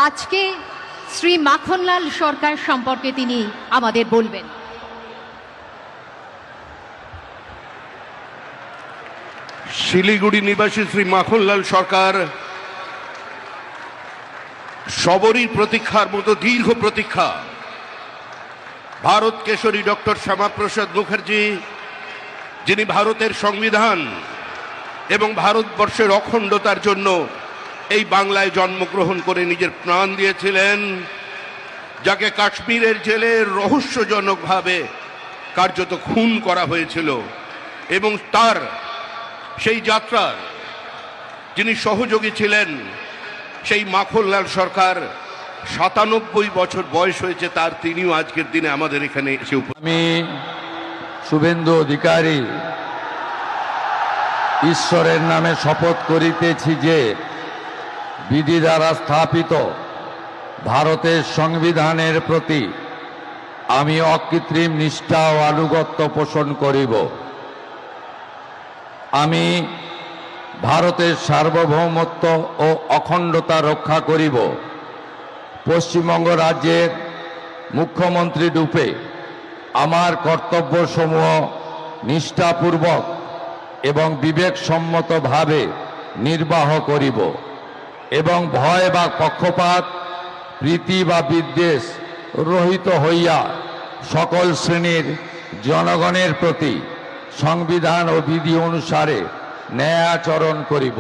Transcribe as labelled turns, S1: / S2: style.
S1: আজকে শ্রী মাখনলাল সরকার সম্পর্কে তিনি আমাদের বলবেন।
S2: শিলিগুড়ি নিবাসী শ্রী মাখনলাল সরকার সবরই প্রতীক্ষার মতো দীর্ঘ প্রতীক্ষা। ভারত কেশরী ডক্টর শ্যামাপ্রসাদ মুখার্জি, যিনি ভারতের সংবিধান এবং ভারতবর্ষের অখণ্ডতার জন্য এই বাংলায় জন্মগ্রহণ করে নিজের প্রাণ দিয়েছিলেন, যাকে কাশ্মীরের জেলে রহস্যজনকভাবে কার্যত খুন করা হয়েছিল, এবং তার সেই যাত্রার যিনি সহযোগী ছিলেন, সেই মাখনলাল সরকার ৯৭ বছর বয়স হয়েছে তার, তিনিও আজকের দিনে আমাদের এখানে এসে
S3: আমি শুভেন্দু অধিকারী ঈশ্বরের নামে শপথ করিতেছি যে বিধি দ্বারা স্থাপিত ভারতের সংবিধানের প্রতি আমি অকৃত্রিম নিষ্ঠা ও আনুগত্য পোষণ করিব। আমি ভারতের সার্বভৌমত্ব ও অখণ্ডতা রক্ষা করিব। পশ্চিমবঙ্গ রাজ্যের মুখ্যমন্ত্রী রূপে আমার কর্তব্যসমূহ নিষ্ঠাপূর্বক এবং বিবেকসম্মতভাবে নির্বাহ করিব এবং ভয় বা পক্ষপাত, প্রীতি বা বিদ্বেষ রহিত হইয়া সকল শ্রেণীর জনগণের প্রতি সংবিধান ও বিধি অনুসারে ন্যায় আচরণ করিব।